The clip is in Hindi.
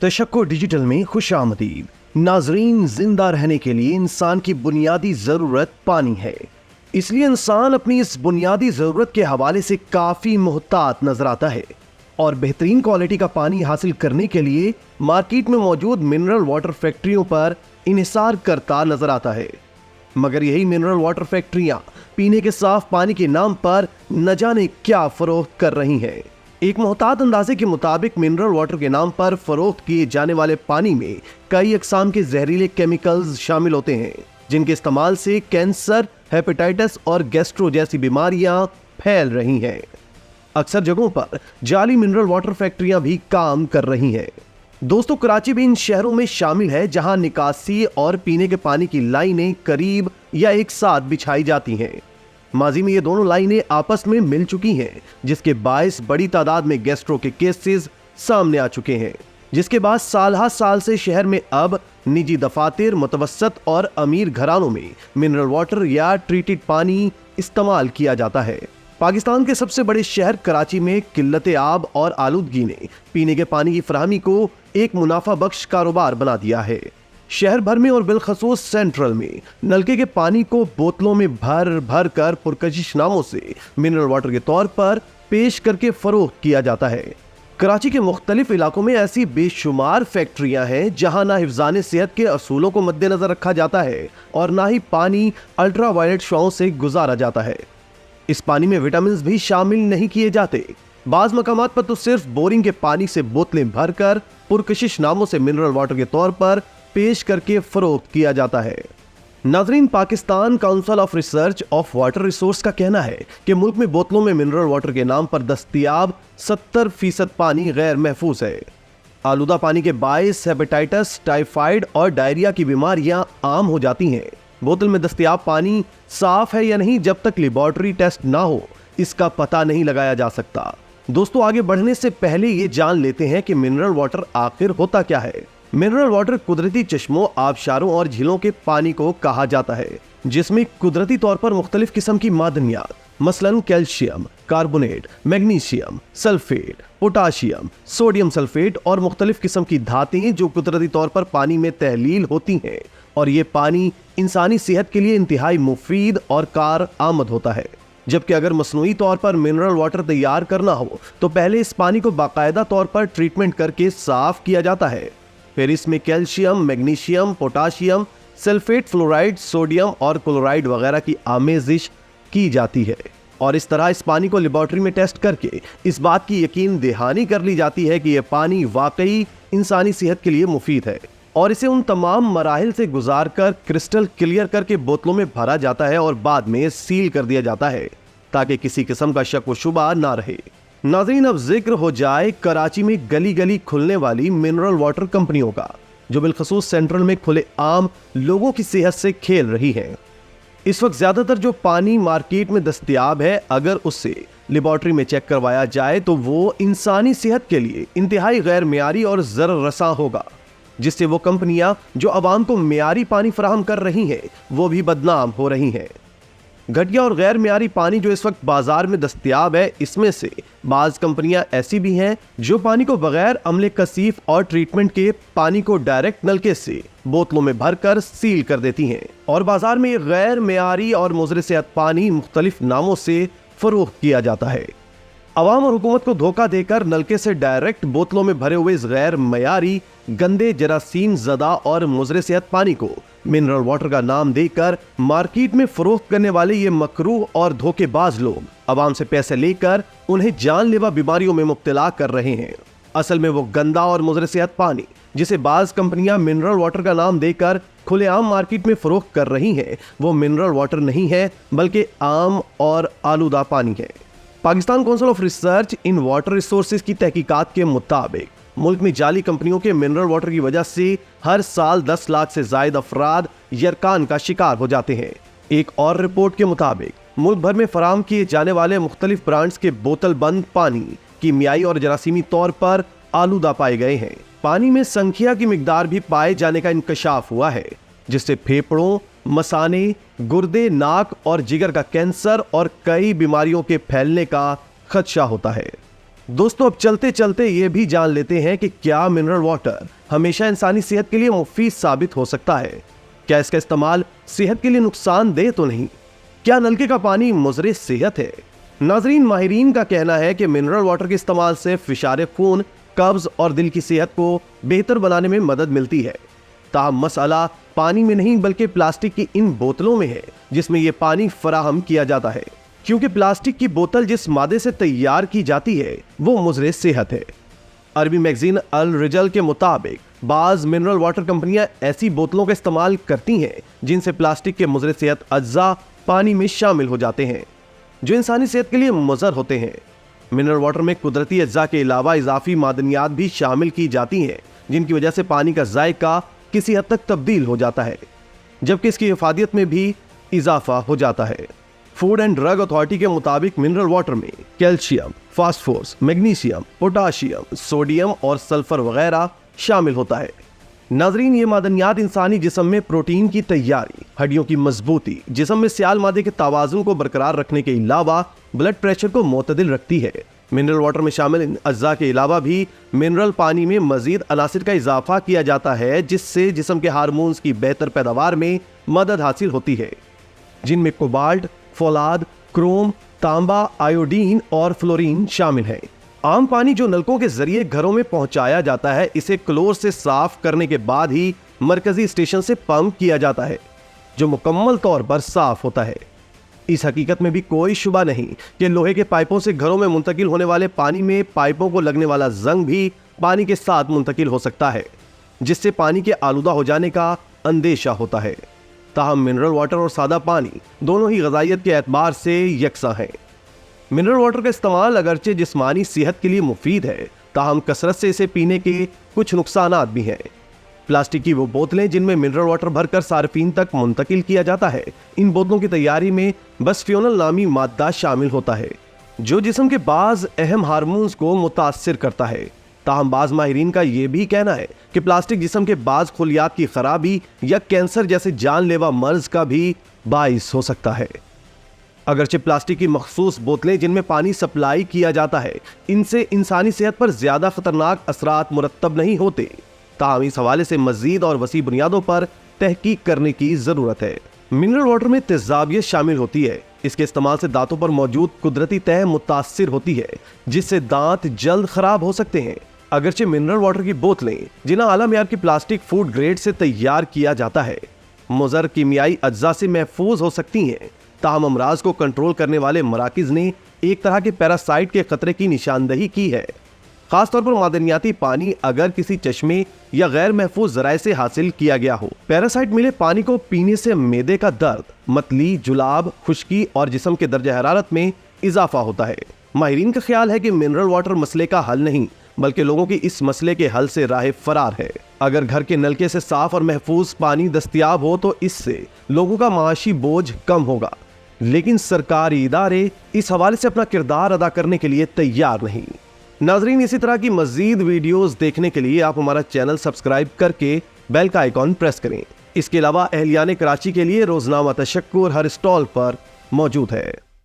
तशक्को डिजिटल में खुशामदीद। नाजरीन, जिंदा रहने के लिए इंसान की बुनियादी जरूरत पानी है, इसलिए इंसान अपनी इस बुनियादी जरूरत के हवाले से काफी मुहतात नजर आता है और बेहतरीन क्वालिटी का पानी हासिल करने के लिए मार्केट में मौजूद मिनरल वाटर फैक्ट्रियों पर इन्हिसार करता नजर आता है। मगर यही मिनरल वाटर फैक्ट्रियां पीने के साफ पानी के नाम पर न जाने क्या फरोख्त कर रही हैं। एक मोहतात अंदाजे के मुताबिक मिनरल वाटर के नाम पर फरोख्त किए जाने वाले पानी में कई अकसाम के जहरीले केमिकल्स शामिल होते हैं, जिनके इस्तेमाल से कैंसर, हेपेटाइटिस और गैस्ट्रो जैसी बीमारियां फैल रही हैं। अक्सर जगहों पर जाली मिनरल वाटर फैक्ट्रियां भी काम कर रही हैं। दोस्तों, कराची भी इन शहरों में शामिल है जहां निकासी और पीने के पानी की लाइनें करीब या एक साथ बिछाई जाती हैं। माजी में ये दोनों लाइनें आपस में मिल चुकी हैं, जिसके बायस बड़ी तादाद में गैस्ट्रो के केसेस सामने आ चुके हैं, जिसके बाद साल से शहर में अब निजी दफातर, मुतवस्सत और अमीर घरानों में मिनरल वाटर या ट्रीटेड पानी इस्तेमाल किया जाता है। पाकिस्तान के सबसे बड़े शहर कराची में किल्लत आब और आलूदगी ने पीने के पानी की फराहमी को एक मुनाफा बख्श कारोबार बना दिया है। शहर भर में और बिलखसूस सेंट्रल में नलके के पानी को बोतलों में भर भर कर पुरकशिश नामों से मिनरल वाटर के तौर पर पेश करके फरोख्त किया जाता है। कराची के मुख्तलिफ इलाकों में ऐसी बेशुमार फैक्ट्रियां हैं जहां ना हिफ्ज़ाने सेहत के असूलों को मद्देनजर रखा जाता है और ना ही पानी अल्ट्रा वायलेट शुआओं से गुजारा जाता है। इस पानी में विटामिन भी शामिल नहीं किए जाते। बाज मकामात पर तो सिर्फ बोरिंग के पानी से बोतलें भरकर पुरकशिश नामों से मिनरल वाटर के तौर पर पेश करके फरोख्त किया जाता है। नाजरीन, Pakistan council of research of water resource का कहना है कि मुल्क में बोतलों में मिनरल वाटर के नाम पर दस्तयाब 70% पानी गैर महफूज है। आलूदा पानी के बायस हेपेटाइटिस, टाइफाइड और डायरिया की बीमारियां आम हो जाती हैं। बोतल में दस्तयाब पानी साफ है या नहीं जब तक लेबोरेटरी टेस्ट ना हो, इसका पता नहीं लगाया जा सकता। दोस्तों, आगे बढ़ने से पहले ये जान लेते हैं कि मिनरल वाटर आखिर होता क्या है। मिनरल वाटर कुदरती चश्मों, आबशारों और झीलों के पानी को कहा जाता है, जिसमें कुदरती तौर पर मुख्तलिफ किस्म की मादनियात मसलन calcium carbonate, magnesium sulphate, potassium, sodium sulphate और मुख्तलिफ किस्म की धातें जो कुदरती तौर पर पानी में तहलील होती हैं, और ये पानी इंसानी सेहत के लिए इंतहाई मुफीद और कार आमद होता है। जबकि अगर मसनूई तौर पर मिनरल वाटर तैयार करना हो तो पहले इस पानी को बाकायदा तौर पर ट्रीटमेंट करके साफ किया जाता है। फिर इसमें calcium, magnesium, potassium, sulphate, fluoride, sodium और क्लोराइड वगैरह की आमेजिश की जाती है और इस तरह इस पानी को लेबोरेटरी में टेस्ट करके इस बात की यकीन दहानी कर ली जाती है कि यह पानी वाकई इंसानी सेहत के लिए मुफीद है, और इसे उन तमाम मराहिल से गुजार कर क्रिस्टल क्लियर करके बोतलों में भरा जाता है और बाद में सील कर दिया जाता है ताकि किसी किस्म का शक व शुबा ना रहे। नाज़रीन, अब जिक्र हो जाए कराची में गली गली खुलने वाली मिनरल वाटर कंपनियों का, जो बिलखसूस सेंट्रल में खुले आम लोगों की सेहत से खेल रही हैं। इस वक्त ज्यादातर जो पानी मार्केट में दस्तयाब है, अगर उससे लेबोरेटरी में चेक करवाया जाए तो वो इंसानी सेहत के लिए इंतहाई गैर मियारी और ज़रर रसा होगा, जिससे वो कंपनियां जो आवाम को मियारी पानी फराहम कर रही हैं वो भी बदनाम हो रही हैं। घटिया और गैर मियारी पानी जो इस वक्त बाजार में दस्तयाब है, इसमें से बाज़ कंपनियां ऐसी भी हैं जो पानी को बगैर अमले कसीफ और ट्रीटमेंट के पानी को डायरेक्ट नलके से बोतलों में भरकर सील कर देती हैं और बाजार में गैर मियारी और मुज़र सेहत पानी मुख्तलिफ नामों से फरोख्त किया जाता है। अवाम और हुकूमत को धोखा देकर नलके से डायरेक्ट बोतलों में भरे हुए इस गैर मयारी, गंदे, जरासीम ज़दा और मुज़र सेहत पानी को मिनरल वाटर का नाम देकर मार्केट में फरोख्त करने वाले ये मकरूह और धोखेबाज लोग अवाम से पैसे लेकर उन्हें जानलेवा बीमारियों में मुब्तला कर रहे हैं। असल में वो गंदा और मुज़र सेहत पानी जिसे बाज़ कंपनियां मिनरल वाटर का नाम देकर खुलेआम मार्केट में फरोख्त कर रही हैं, वो मिनरल वाटर नहीं है बल्कि आम और आलूदा पानी है। Pakistan council of research in water resources की तहकीकात के मुताबिक मुल्क में जाली कंपनियों के मिनरल वाटर की वजह से हर साल 10 लाख से जायद अफराद यरकान का शिकार हो जाते हैं। एक और रिपोर्ट के मुताबिक मुल्क भर में फराहम किए जाने वाले मुख्तलिफ ब्रांड्स के बोतल बंद पानी कीमियाई और जरासीमी तौर पर आलूदा पाए गए हैं। पानी में संख्या की मिकदार भी पाए जाने का इंकशाफ हुआ है, जिससे फेफड़ों, मसाने, गुर्दे, नाक और जिगर का कैंसर और कई बीमारियों के फैलने का खदशा होता है। दोस्तों अब चलते चलते ये भी जान लेते हैं कि क्या मिनरल वाटर हमेशा इंसानी सेहत के लिए मुफीद साबित हो सकता है। क्या इसका इस्तेमाल सेहत के लिए नुकसानदेह तो नहीं? क्या नलके का पानी मुज़र सेहत है? नाजरीन, माहिरीन का कहना है कि मिनरल वाटर के इस्तेमाल से फिशारे खून, कब्ज और दिल की सेहत को बेहतर बनाने में मदद मिलती है। ताहम मसला पानी में नहीं बल्कि प्लास्टिक की इन बोतलों में है जिसमें यह पानी फराहम किया जाता है, क्योंकि प्लास्टिक की बोतल जिस मादे से तैयार की जाती है वो मुज़र सेहत है। अरबी मैगजीन अल रिजल के मुताबिक बाज मिनरल वाटर कंपनियां ऐसी बोतलों का इस्तेमाल करती हैं जिनसे प्लास्टिक के मुज़र सेहत अज्जा पानी में शामिल हो जाते हैं जो इंसानी सेहत के लिए मुज़र होते हैं। मिनरल वाटर में कुदरती अज्जा के अलावा इजाफी मादनियात भी शामिल की जाती हैं जिनकी वजह से पानी का जायका किसी हद तक तब्दील हो जाता है, जबकि इसकी हिफाजत में भी इजाफा हो जाता है। फूड एंड ड्रग अथॉरिटी के मुताबिक मिनरल वाटर में calcium, phosphorus, magnesium, potassium, sodium और सल्फर वगैरह शामिल होता है। नाजरीन, ये मादनियात इंसानी जिस्म में प्रोटीन की तैयारी, हड्डियों की मजबूती, जिस्म में सियाल मादे के तवाज़ुन को बरकरार रखने के अलावा ब्लड प्रेशर को मुतदिल रखती है। मिनरल वाटर में शामिल इन अज्जा के अलावा भी मिनरल पानी में मजीद अनासिर का इजाफा किया जाता है जिससे जिस्म के हार्मोन्स की बेहतर पैदावार में मदद हासिल होती है, जिनमें कोबाल्ट, फौलाद, क्रोम, तांबा, आयोडीन और फ्लोरीन शामिल है। आम पानी जो नलकों के जरिए घरों में पहुंचाया जाता है, इसे क्लोर से साफ करने के बाद ही मरकजी स्टेशन से पंप किया जाता है जो मुकम्मल तौर पर साफ होता है। इस हकीकत में भी कोई शुबा नहीं कि लोहे के पाइपों से घरों में मुंतकिल होने वाले पानी में पाइपों को लगने वाला जंग भी पानी के साथ मुंतकिल हो सकता है, जिससे पानी के आलूदा हो जाने का अंदेशा होता है। ताहम मिनरल वाटर और सादा पानी दोनों ही ग़िज़ाइयत के एतबार से यकसा हैं। मिनरल वाटर का इस्तेमाल अगरचे जिस्मानी सेहत के लिए मुफीद है, ताहम कसरत से इसे पीने के कुछ नुकसानात भी हैं। प्लास्टिक की वो बोतलें जिनमें मिनरल वाटर भरकर सार्फिन तक मुंतकिल किया जाता है, इन बोतलों की तैयारी में बसफियोनल नामी मादा शामिल होता है जो जिस्म के बाज़ अहम हार्मोन्स को मुतासिर करता है। ताहम बाज़ माहिरीन का यह भी कहना है कि प्लास्टिक जिस्म के बाज़ खुलियात की खराबी या कैंसर जैसे जानलेवा मर्ज का भी बाइस हो सकता है। अगरचे प्लास्टिक की मखसूस बोतलें जिनमें पानी सप्लाई किया जाता है, इनसे इंसानी सेहत पर ज्यादा खतरनाक असरात मुरत्तब नहीं होते, ताहम इस हवाले से मजीद और वसी बुनियादों पर तहकीक करने की जरूरत है। मिनरल वाटर में तेजाबियत शामिल होती है। इसके इस्तेमाल से दांतों पर मौजूद कुदरती तह मुतासिर होती है जिससे दांत जल्द खराब हो सकते हैं। अगरचे मिनरल वाटर की बोतलें जिन्हें आला मियार की प्लास्टिक फूड ग्रेड से तैयार किया जाता है, मुज़र कीमियाई अज्जा से महफूज हो सकती हैं, ताहम अमराज को कंट्रोल करने वाले मराकिज ने एक तरह के पैरासाइट के खतरे की निशानदही की है। खासतौर पर मादनियाती पानी अगर किसी चश्मे या गैर महफूज जराये से हासिल किया गया हो। पैरासाइट मिले पानी को पीने से मेदे का दर्द, मतली, जुलाब, खुश्की और जिस्म के दर्जा हरारत में इजाफा होता है। माहिरीन का ख्याल है कि मिनरल वाटर मसले का हल नहीं बल्कि लोगों की इस मसले के हल से राह फरार है। अगर घर के नलके से साफ और महफूज पानी दस्तयाब हो तो इससे लोगों का माशी बोझ कम होगा, लेकिन सरकारी इदारे इस हवाले से अपना किरदार अदा करने के लिए तैयार नहीं। नाजरीन, इसी तरह की मजीद वीडियोस देखने के लिए आप हमारा चैनल सब्सक्राइब करके बेल का आइकॉन प्रेस करें। इसके अलावा अहलियाने कराची के लिए रोजनामा तशक्कुर हर स्टॉल पर मौजूद है।